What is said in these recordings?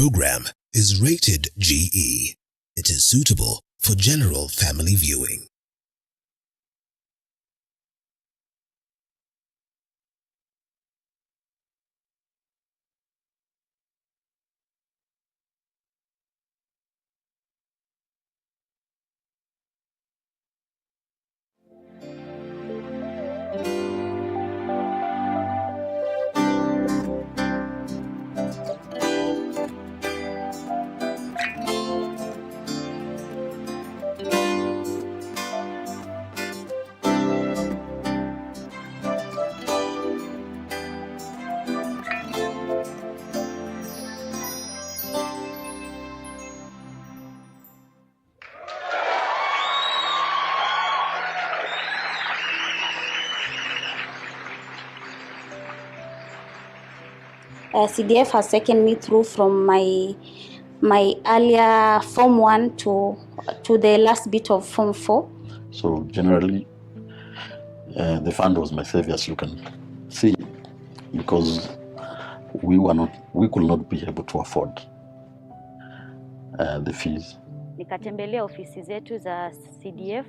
program is rated GE. It is suitable for general family viewing. CDF has taken me through from my earlier Form 1 to the last bit of Form 4. So generally, the fund was my savior, as you can see, because we could not be able to afford the fees. Nikatembelea ofisi zetu za CDF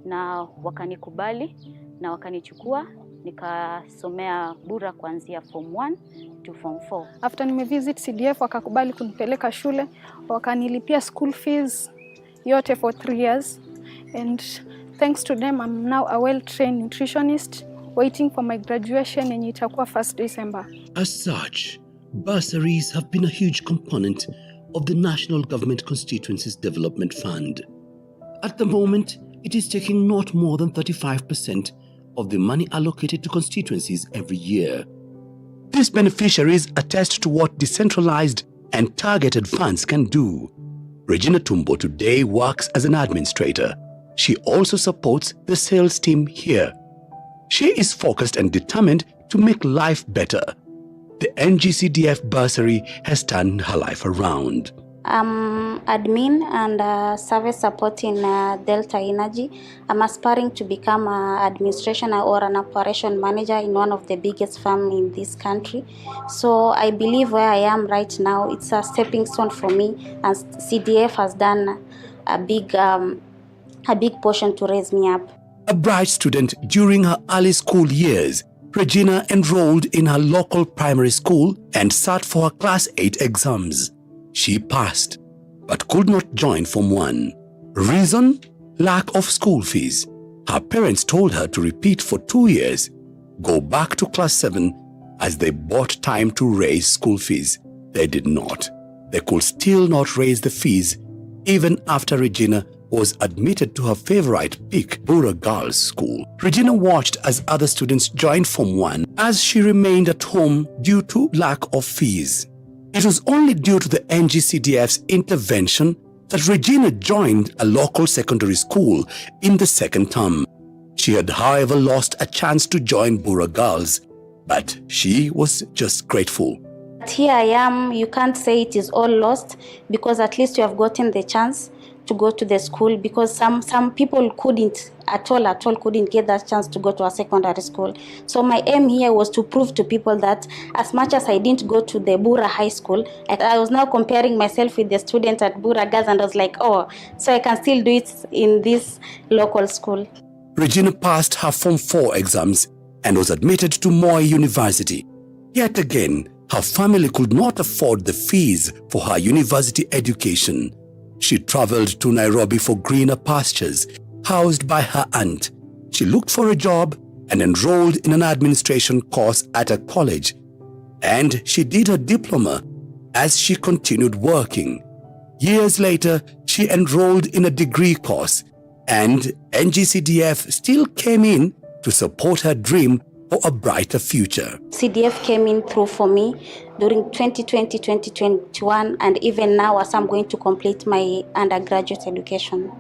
na wakanikubali na wakanichukua, nikasomea bura kuanzia Form 1 to Form 4. After nimevisit CDF wakakubali kunipeleka shule, wakanilipia school fees yote for 3 years, and thanks to them I'm now a well-trained nutritionist waiting for my graduation yenye itakuwa 1st December. As such, bursaries have been a huge component of the National Government Constituencies Development Fund. At the moment, it is taking not more than 35% of the money allocated to constituencies every year. These beneficiaries attest to what decentralized and targeted funds can do. Regina Tumbo today works as an administrator. She also supports the sales team here. She is focused and determined to make life better. The NGCDF bursary has turned her life around. I'm admin and service support in Delta Energy. I'm aspiring to become an administration or an operation manager in one of the biggest firms in this country. So I believe where I am right now, it's a stepping stone for me, and CDF has done a big portion to raise me up. A bright student during her early school years, Regina enrolled in her local primary school and sat for her Class 8 exams. She passed, but could not join Form 1. Reason? Lack of school fees. Her parents told her to repeat for 2 years, go back to Class 7, as they bought time to raise school fees. They did not. They could still not raise the fees, even after Regina was admitted to her favorite pick, Bura Girls School. Regina watched as other students joined Form 1 as she remained at home due to lack of fees. It was only due to the NGCDF's intervention that Regina joined a local secondary school in the 2nd term. She had, however, lost a chance to join Bura Girls, but she was just grateful. Here I am. You can't say it is all lost, because at least you have gotten the chance to go to the school, because some people couldn't at all couldn't get that chance to go to a secondary school. So my aim here was to prove to people that as much as I didn't go to the Bura High School, I was now comparing myself with the student at Bura Girls, and I was like, oh, so I can still do it in this local school. Regina passed her Form 4 exams and was admitted to Moi University. Yet again, her family could not afford the fees for her university education. She traveled to Nairobi for greener pastures, housed by her aunt. She looked for a job and enrolled in an administration course at a college. And she did her diploma as she continued working. Years later, she enrolled in a degree course, and NGCDF still came in to support her dream for a brighter future. CDF came in through for me during 2020, 2021, and even now as I'm going to complete my undergraduate education.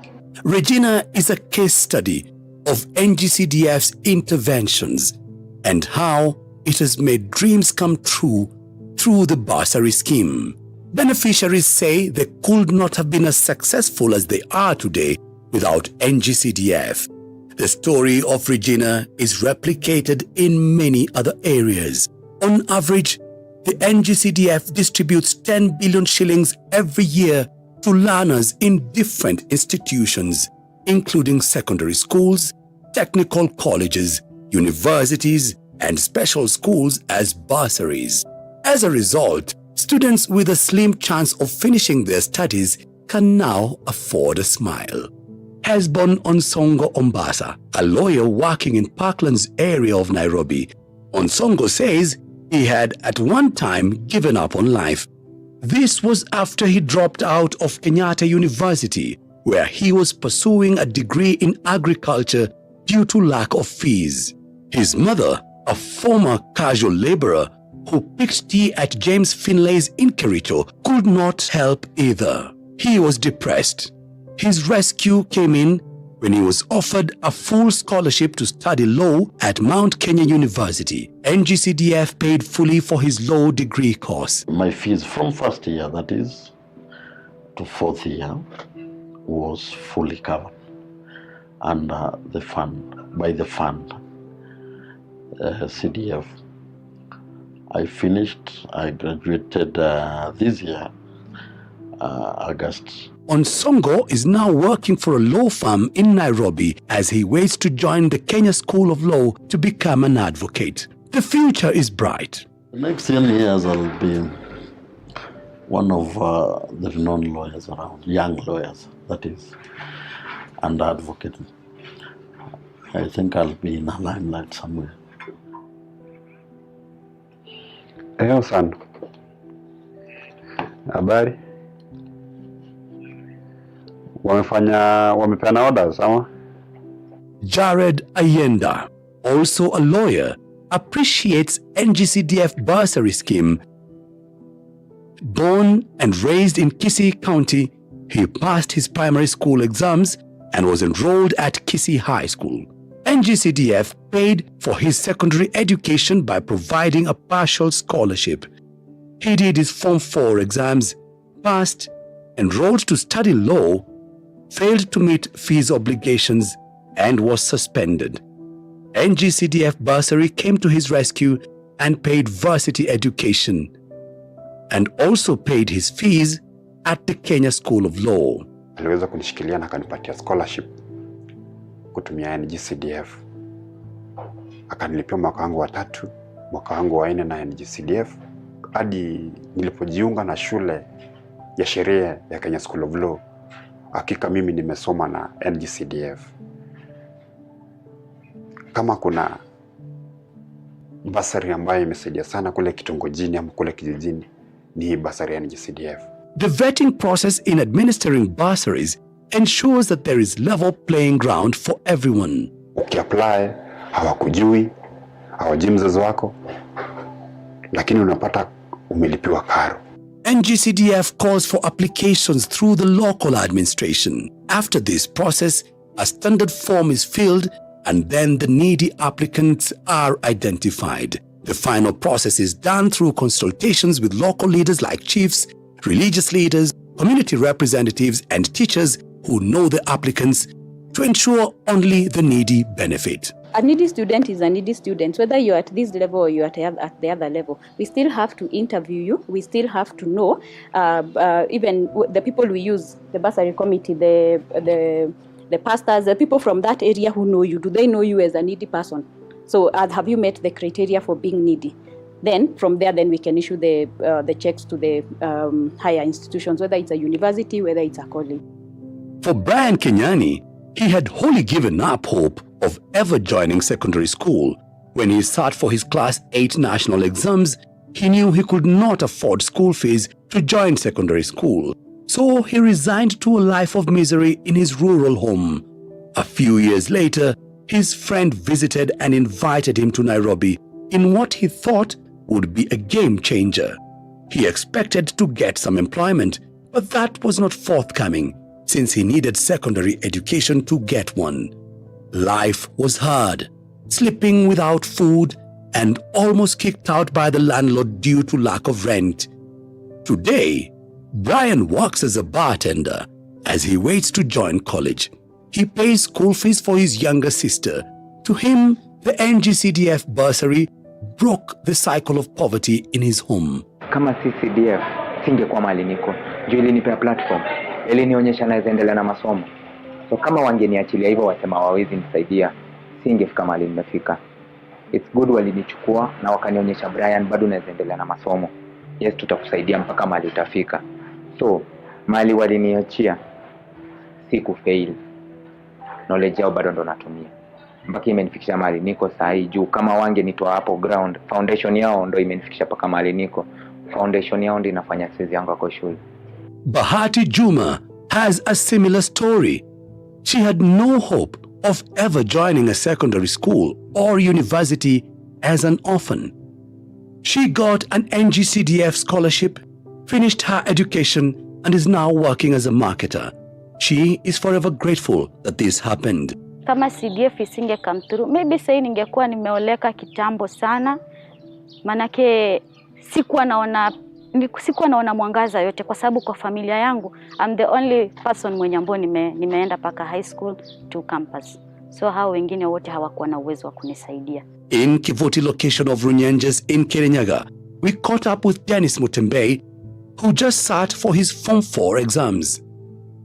Regina is a case study of NGCDF's interventions and how it has made dreams come true through the bursary scheme. Beneficiaries say they could not have been as successful as they are today without NGCDF. The story of Regina is replicated in many other areas. On average, The NGCDF distributes 10 billion shillings every year to learners in different institutions, including secondary schools, technical colleges, universities, and special schools as bursaries. As a result, students with a slim chance of finishing their studies can now afford a smile. Hesbon Onsongo Ombasa, a lawyer working in Parklands area of Nairobi, Onsongo says he had at one time given up on life. This was after he dropped out of Kenyatta University, where he was pursuing a degree in agriculture due to lack of fees. His mother, a former casual laborer who picked tea at James Finlay's in Kericho, could not help either. He was depressed. His rescue came in when he was offered a full scholarship to study law at Mount Kenya University. NGCDF paid fully for his law degree course. My fees from first year, that is, to fourth year, was fully covered under the fund, by the fund, CDF. I finished, I graduated this year, August. Onsongo is now working for a law firm in Nairobi as he waits to join the Kenya School of Law to become an advocate. The future is bright. The next 10 years I'll be one of the renowned lawyers around, young lawyers, that is, and advocate. I think I'll be in a limelight somewhere. Eyo sana. Habari? Wamepeana orders ama? Jared Ayenda, also a lawyer, appreciates NGCDF bursary scheme. Born and raised in Kisii County, he passed his primary school exams and was enrolled at Kisii High School. NGCDF paid for his secondary education by providing a partial scholarship. He did his Form 4 exams, passed, enrolled to study law, failed to meet fees obligations, and was suspended. NGCDF bursary came to his rescue and paid varsity education, and also paid his fees at the Kenya School of Law. Aliweza kunishikilia na akanipatia scholarship kutumia NGCDF. Akanilipia mwaka wangu wa 3, mwaka wangu wa 4 na NGCDF hadi nilipojiunga na shule ya sheria ya Kenya School of Law. Hakika mimi nimesoma na NGCDF. Kama kuna bursary ambayo imesaidia sana kule kitongojini ama kule kijijini, ni bursary ya NGCDF. The vetting process in administering bursaries ensures that there is level playing ground for everyone. Ukiapply, hawakujui, hawajui mzazi wako, lakini unapata umelipiwa karo. NGCDF calls for applications through the local administration. After this process, a standard form is filled and then the needy applicants are identified. The final process is done through consultations with local leaders like chiefs, religious leaders, community representatives, and teachers who know the applicants to ensure only the needy benefit. A needy student is a needy student, whether you're at this level or you're at the other level. We still have to interview you. We still have to know, even the people we use, the bursary committee, the pastors, the people from that area who know you. Do they know you as a needy person? So have you met the criteria for being needy? Then from there, then we can issue the checks to the higher institutions, whether it's a university, whether it's a college. For Brian Kenyani, he had wholly given up hope of ever joining secondary school. When he sat for his Class 8 national exams, he knew he could not afford school fees to join secondary school. So he resigned to a life of misery in his rural home. A few years later, his friend visited and invited him to Nairobi in what he thought would be a game changer. He expected to get some employment, but that was not forthcoming since he needed secondary education to get one. Life was hard, sleeping without food and almost kicked out by the landlord due to lack of rent. Today, Brian works as a bartender as he waits to join college. He pays school fees for his younger sister. To him, the NGCDF bursary broke the cycle of poverty in his home. Kama CCDF singekuwa mahali niko, juu ilinipea platform, ilinionyesha naweza endelea na masomo. So kama wangeniachilia hivyo wasema hawawezi nisaidia, singefika mahali nimefika. It's good walinichukua na wakanionyesha Brian bado naweza endelea na masomo. Yes, tutakusaidia mpaka mahali utafika. So mahali waliniachia sikufail. Knowledge yao bado ndo natumia. Mpaka imenifikisha mahali niko sahi, juu kama wangenitoa hapo ground, foundation yao ndo imenifikisha mpaka mahali niko. Foundation yao ndo inafanya sisi yangu kwa shule. Bahati Juma has a similar story. She had no hope of ever joining a secondary school or university as an orphan. She got an NGCDF scholarship, finished her education, and is now working as a marketer. She is forever grateful that this happened. Kama CDF isinge come through, maybe say ningekuwa nimeoleka kitambo sana, manake sikuwa naona mwangaza yote, kwa sababu kwa familia yangu I'm the only person mwenye ambao nimeenda paka high school to campus. So hao wengine wote hawakuwa na uwezo wa kunisaidia. In Kivoti location of Runyenjes in Kirinyaga, we caught up with Dennis Mutembe, who just sat for his Form 4 exams.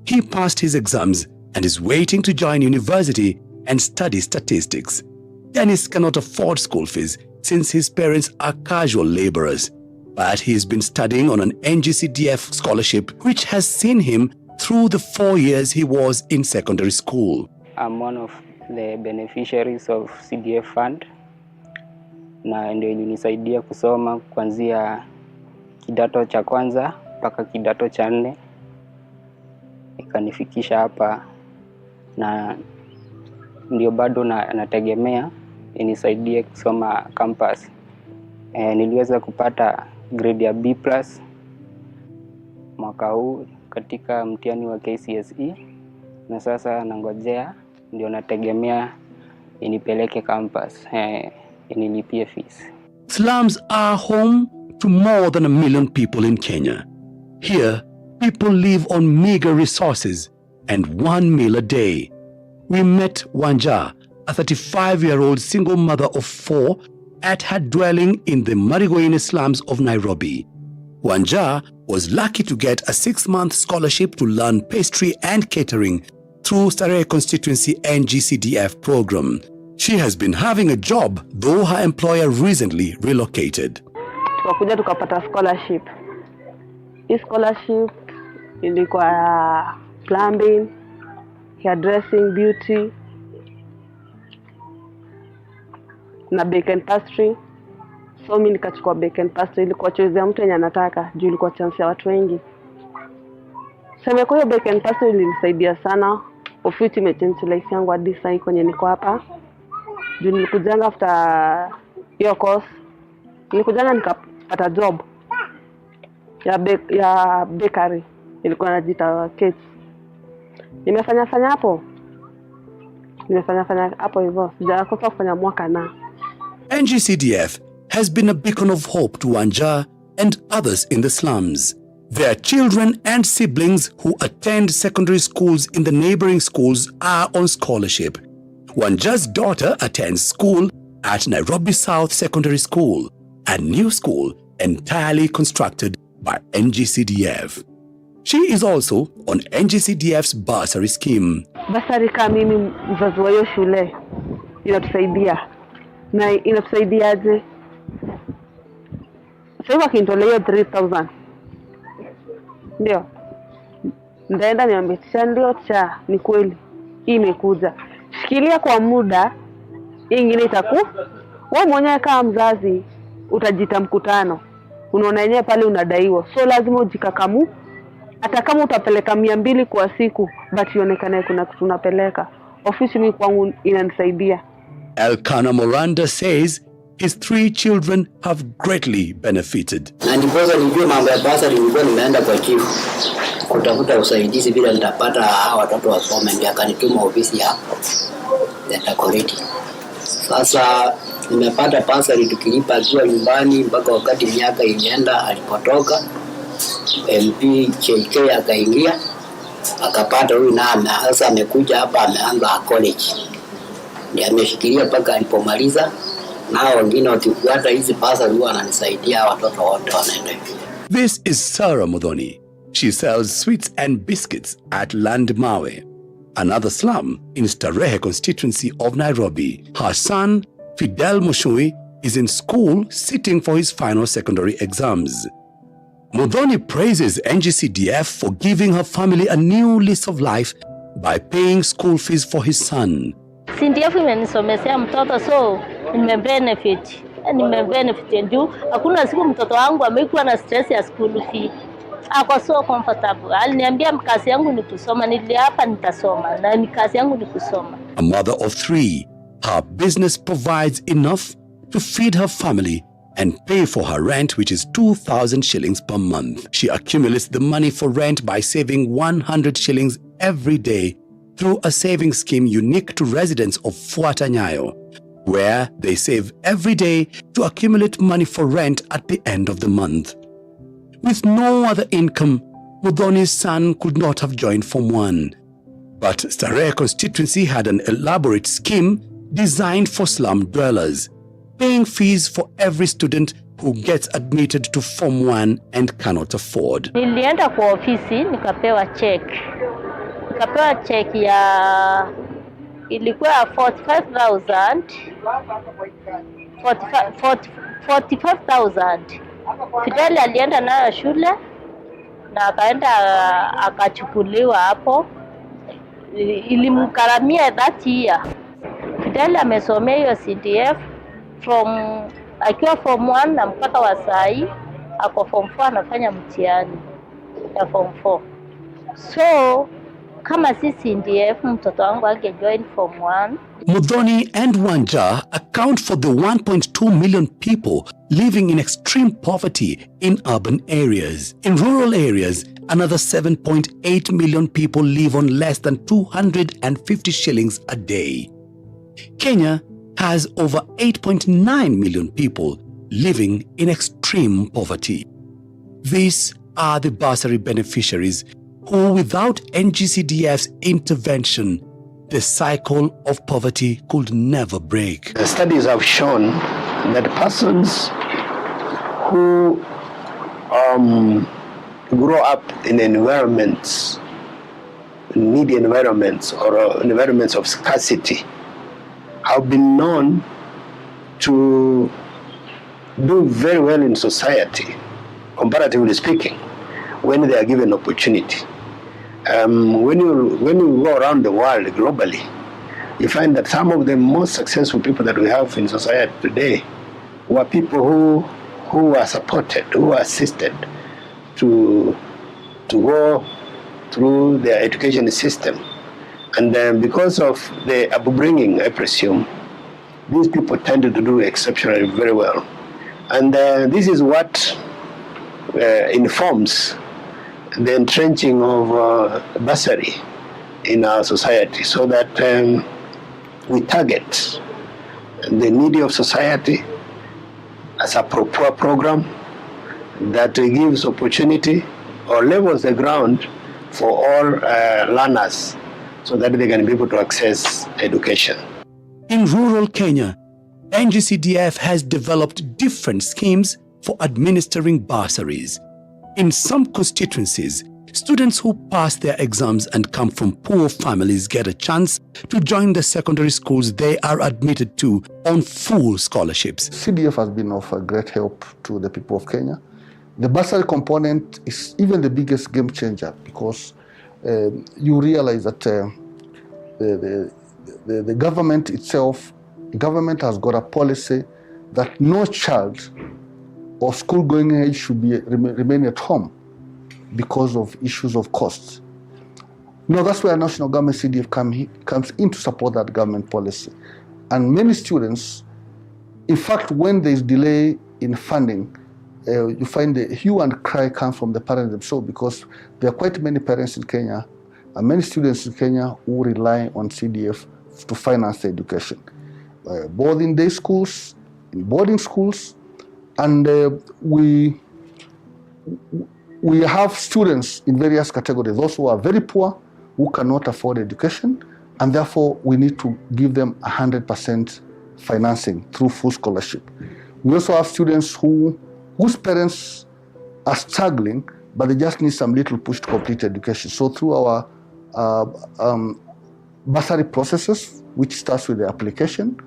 He passed his exams and is waiting to join university and study statistics. Dennis cannot afford school fees since his parents are casual laborers, but he has been studying on an NGCDF scholarship which has seen him through the 4 years he was in secondary school. I'm one of the beneficiaries of CDF fund, na ndio ilinisaidia kusoma kuanzia kidato cha kwanza mpaka kidato cha 4, ikanifikisha hapa, na ndio bado nategemea inisaidie kusoma campus. Niliweza kupata grade ya B+ mwaka huu katika mtihani wa KCSE, na sasa nangojea, ndio nategemea inipeleke campus, inilipie fees. Slums are home to more than 1 million people in Kenya. Here, people live on meager resources and 1 meal a day. We met Wanja, a 35-year-old single mother of 4, at her dwelling in the Marigoine slums of Nairobi. Wanja was lucky to get a 6-month scholarship to learn pastry and catering through Starehe Constituency NGCDF program. She has been having a job, though her employer recently relocated. Tukakuja tukapata scholarship. Hii scholarship ilikuwa plumbing, hairdressing, beauty, na bake and pastry. So mimi nikachukua bake and pastry, ilikuwa choice ya mtu yenye anataka, juu ilikuwa chance ya watu wengi. Sema kwa hiyo bake and pastry ilinisaidia sana. Ofiti imechange life yangu hadi sasa kwenye niko hapa. Juu nilikujanga after hiyo course, nilikujanga nikapata job ya bakery, ilikuwa inajiita cakes. Nimefanya hapo hivyo, sijakosa kufanya mwaka na. NGCDF has been a beacon of hope to Wanja and others in the slums. Their children and siblings who attend secondary schools in the neighboring schools are on scholarship. Wanja's daughter attends school at Nairobi South Secondary School, a new school entirely constructed by NGCDF. She is also on NGCDF's bursary scheme. Bursary kama mimi mzazi wa hiyo shule inatusaidia. Na inatusaidiaje? Sasa wakinitolea 3,000. Ndio. Ndaenda niambie ndio cha ni kweli. Hii imekuja. Shikilia kwa muda, ingine itaku. Wewe mwenyewe kama mzazi utajita mkutano. Unaona yenyewe pale unadaiwa. So lazima ujikakamu. Hata kama utapeleka 200 kwa siku, but ionekane kuna kitu unapeleka. Ofisi mimi kwangu inanisaidia. Elkanah Moranda says his 3 children have greatly benefited. Na ndiposa nijue mambo ya bursary, nilikuwa nimeenda kwa chief kutafuta usaidizi bila nitapata watoto wasome, ndio akanituma ofisi hapo ya Dagoretti. Sasa nimepata bursary tukilipa akiwa nyumbani mpaka wakati miaka ilienda, alipotoka MP JK akaingia akapata huyu na sasa amekuja hapa ameanza college. Ndiye ameshikilia mpaka alipomaliza Nao wengine wakifuata hizi bursary huwa wananisaidia, watoto wote wanaenda hivi. This is Sarah Modhoni. She sells sweets and biscuits at Landmawe, another slum in Starehe constituency of Nairobi. Her son, Fidel Mushui, is in school sitting for his final secondary exams. Modhoni praises NGCDF for giving her family a new lease of life by paying school fees for his son. CDF imenisomesea mtoto, so nimebenefit juu hakuna siku mtoto wangu amekuwa na stress ya school fee. Ako so comfortable. Aliniambia kazi yangu ni kusoma, niliapa nitasoma na kazi yangu ni kusoma. A mother of 3, her business provides enough to feed her family and pay for her rent, which is 2,000 shillings per month. She accumulates the money for rent by saving 100 shillings every day through a saving scheme unique to residents of Fuata Nyayo, where they save every day to accumulate money for rent at the end of the month. With no other income, Modhoni's son could not have joined Form 1. But Starehe constituency had an elaborate scheme designed for slum dwellers, paying fees for every student who gets admitted to Form 1 and cannot afford. Nilienda kwa ofisi nikapewa check. Nikapewa check ya ilikuwa 45,000. 45,000. Fidel alienda nayo shule na akaenda akachukuliwa hapo. Ilimkaramia that year. Fidel amesomea hiyo CDF akiwa Form 1 na mpaka wa sai ako Form 4 anafanya mtihani ya Form 4. So kama si CDF mtoto wangu angejoin Form 1. Modhoni and Wanja account for the 1.2 million people living in extreme poverty in urban areas. In rural areas, another 7.8 million people live on less than 250 shillings a day. Kenya has over 8.9 million people living in extreme poverty. These are the bursary beneficiaries who, without NGCDF's intervention, the cycle of poverty could never break. The studies have shown that persons who grow up in environments, needy environments or environments of scarcity, have been known to do very well in society, comparatively speaking, when they are given opportunity. When you go around the world globally, you find that some of the most successful people that we have in society today were people who are supported, who are assisted to go through their education system. And because of the upbringing, I presume, these people tended to do exceptionally very well. And this is what informs the entrenching of bursary in our society, so that we target the needy of society as a proper program that gives opportunity or levels the ground for all learners so that they can be able to access education. In rural Kenya, NGCDF has developed different schemes for administering bursaries. In some constituencies, students who pass their exams and come from poor families get a chance to join the secondary schools they are admitted to on full scholarships. CDF has been of a great help to the people of Kenya. The bursary component is even the biggest game changer, because you realize that the government itself, government has got a policy that no child of school-going age should remain at home because of issues of costs. No, that's where national government CDF comes in to support that government policy. And many students, in fact, when there is delay in funding, you find the hue and cry comes from the parents themselves, because there are quite many parents in Kenya and many students in Kenya who rely on CDF to finance their education, both in day schools, in boarding schools, and we have students in various categories, those who are very poor, who cannot afford education, and therefore we need to give them 100% financing through full scholarship. We also have students whose parents are struggling, but they just need some little push to complete education. So through our bursary processes, which starts with the application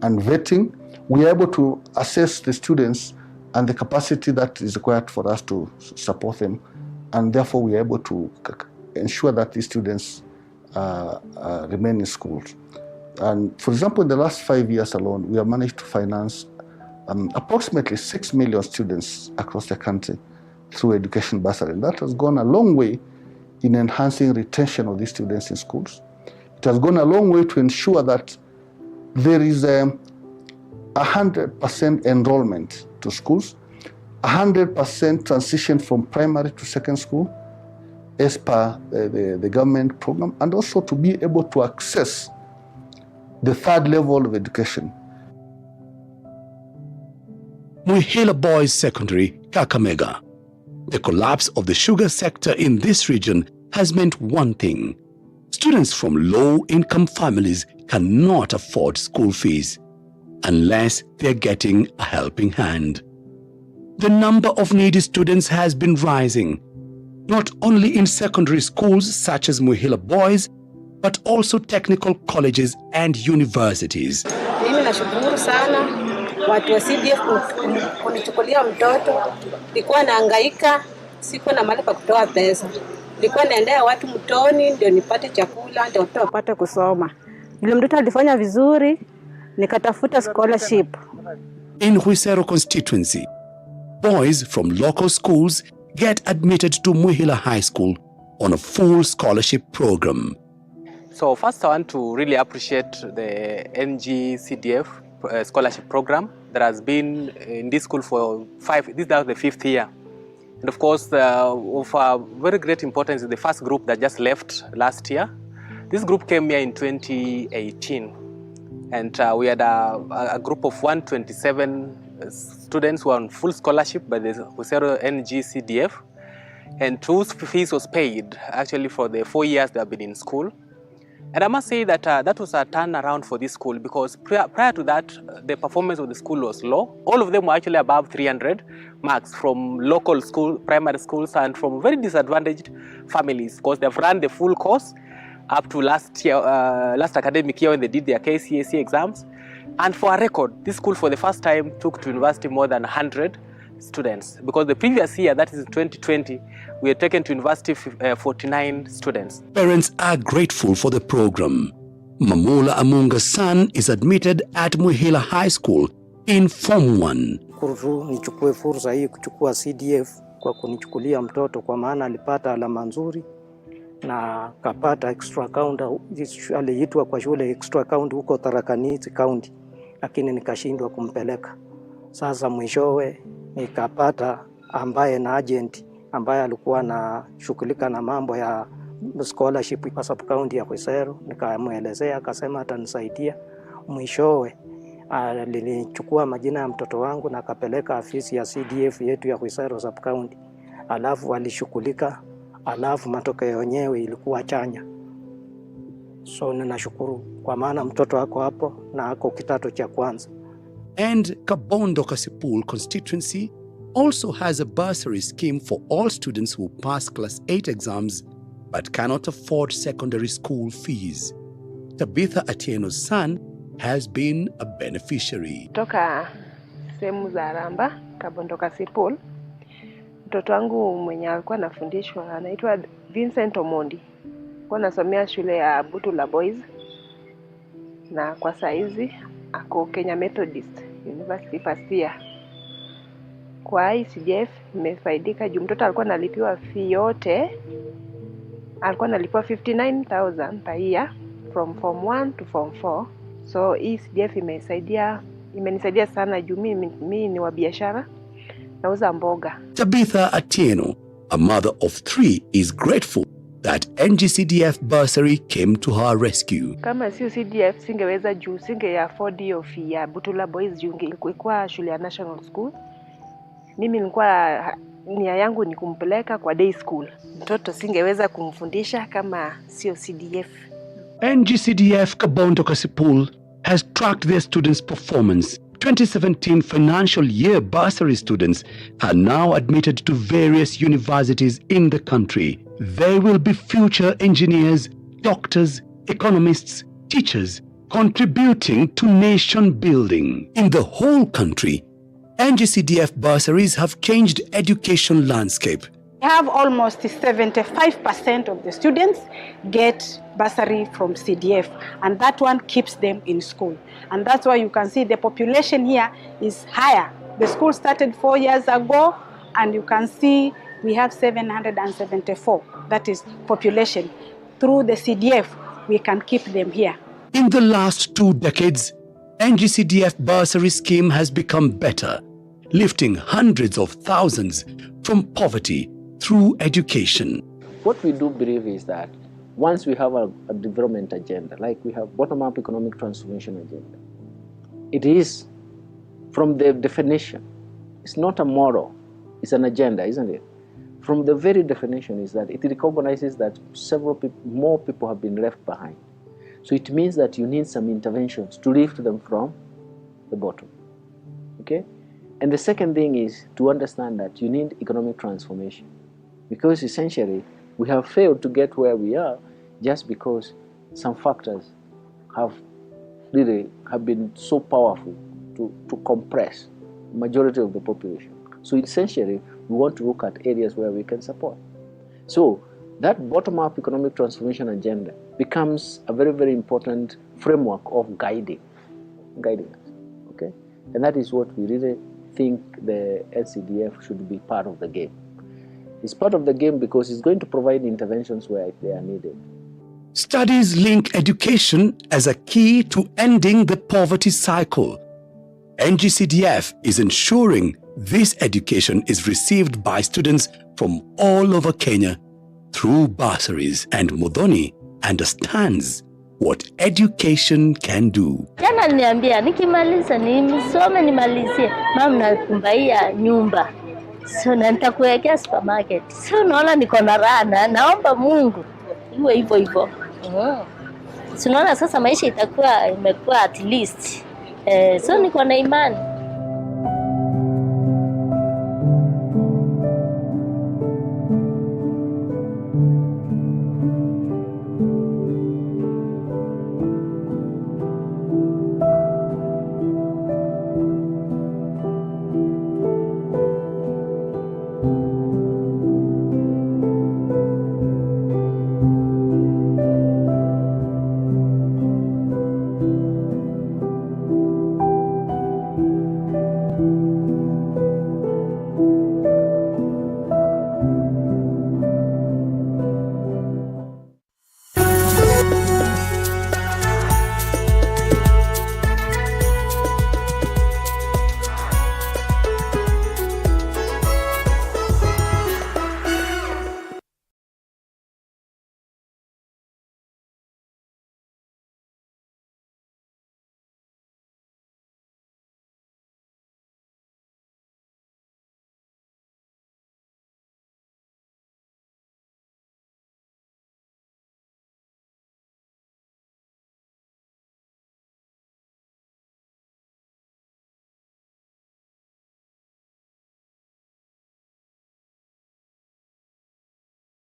and vetting, we are able to assess the students and the capacity that is required for us to support them. And therefore, we are able to ensure that these students remain in schools. And for example, in the last 5 years alone, we have managed to finance approximately 6 million students across the country through education bursary. And that has gone a long way in enhancing retention of these students in schools. It has gone a long way to ensure that there is 100% enrollment to schools, 100% transition from primary to second school as per the government program, and also to be able to access the third level of education. Muhila Boys Secondary, Kakamega. The collapse of the sugar sector in this region has meant one thing. Students from low-income families cannot afford school fees unless they're getting a helping hand. The number of needy students has been rising, not only in secondary schools such as Muhila Boys, but also technical colleges and universities. Mimi nashukuru sana watu wa CDF kunichukulia mtoto. Nilikuwa nahangaika, sikuwa na mahali pa kutoa pesa. Nilikuwa naendea watu mtoni ndio nipate chakula, ndio watoto wapate kusoma. Yule mtoto alifanya vizuri, nikatafuta scholarship. In Huisero constituency, boys from local schools get admitted to Muhila High School on a full scholarship program. So first I want to really appreciate the NGCDF scholarship program that has been in this school for this is now the 5th year. And of course, of very great importance is the first group that just left last year. This group came here in 2018. And we had a group of 127 students who were on full scholarship by the Huisero NGCDF, and whose fees was paid actually for the 4 years they have been in school. And I must say that that was a turnaround for this school, because prior to that, the performance of the school was low. All of them were actually above 300 marks from local school, primary schools, and from very disadvantaged families, because they've run the full course up to last year, last academic year when they did their KCSE exams. And for a record, this school for the first time took to university more than 100 students, because the previous year, that is in 2020, we had taken to university 49 students. Parents are grateful for the program. Mamula Amunga's son is admitted at Muhila High School in Form 1. Nichukue fursa hii kuchukua CDF kwa kunichukulia mtoto, kwa maana alipata alama nzuri na kapata extra account. Aliitwa kwa shule extra account huko Tharaka Nithi County, lakini nikashindwa kumpeleka. Sasa mwishowe nikapata ambaye na agent ambaye alikuwa anashughulika na mambo ya scholarship kwa sub county ya Huisero. Nikamuelezea, akasema atanisaidia. Mwishowe alinichukua majina ya mtoto wangu na akapeleka afisi ya CDF yetu ya Huisero sub county, alafu alishughulika, alafu matokeo yenyewe ilikuwa chanya. So ninashukuru kwa maana mtoto wako hapo na ako kidato cha kwanza. And Kabondo Kasipul constituency also has a bursary scheme for all students who pass class 8 exams but cannot afford secondary school fees. Tabitha Atieno's son has been a beneficiary. Toka sehemu za Ramba, Kabondo Kasipul, mtoto wangu mwenye alikuwa anafundishwa anaitwa Vincent Omondi. Kwa nasomea shule ya Butula Boys, na kwa saizi ako Kenya Methodist University first year. Kwa ICDF nimefaidika juu mtoto alikuwa analipiwa fee yote. Alikuwa analipiwa 59,000 per year from Form 1 to Form 4. So ICDF imenisaidia sana juu mimi ni wa biashara, nauza mboga. Tabitha Atieno, a mother of 3, is grateful that NGCDF bursary came to her rescue. Kama sio CDF singeweza juu singe afford hiyo fee ya Butula Boys juu ilikuwa shule ya National School. Mimi nilikuwa nia yangu ni kumpeleka kwa day school. Mtoto singeweza kumfundisha kama sio CDF. NGCDF Kabondo Kasipul has tracked their students' performance. 2017 financial year bursary students are now admitted to various universities in the country. They will be future engineers, doctors, economists, teachers, contributing to nation building. In the whole country, NGCDF bursaries have changed education landscape. We have almost 75% of the students get bursary from CDF, and that one keeps them in school. And that's why you can see the population here is higher. The school started 4 years ago, and you can see we have 774. That is population. Through the CDF, we can keep them here. In the last 2 decades, NGCDF bursary scheme has become better, lifting hundreds of thousands from poverty through education. What we do believe is that once we have a development agenda, like we have bottom-up economic transformation agenda, it is from the definition, it's not a model, it's an agenda, isn't it? From the very definition is that it recognizes that more people have been left behind. So it means that you need some interventions to lift them from the bottom, okay? And the second thing is to understand that you need economic transformation, because essentially we have failed to get where we are just because some factors have been so powerful to compress the majority of the population. So essentially we want to look at areas where we can support. So that bottom-up economic transformation agenda becomes a very, very important framework of guiding us, okay? And that is what we really think the NCDF should be part of the game. It's part of the game because it's going to provide interventions where they are needed. Studies link education as a key to ending the poverty cycle. NGCDF is ensuring this education is received by students from all over Kenya through bursaries, and Muthoni understands what education can do. Jana niambia nikimaliza nisome nimalizie, mama nakumbaia nyumba. So nitakuwekea supermarket. So naona niko na raha, naomba Mungu iwe hivyo hivyo. So naona sasa maisha imekuwa at least. So niko na imani.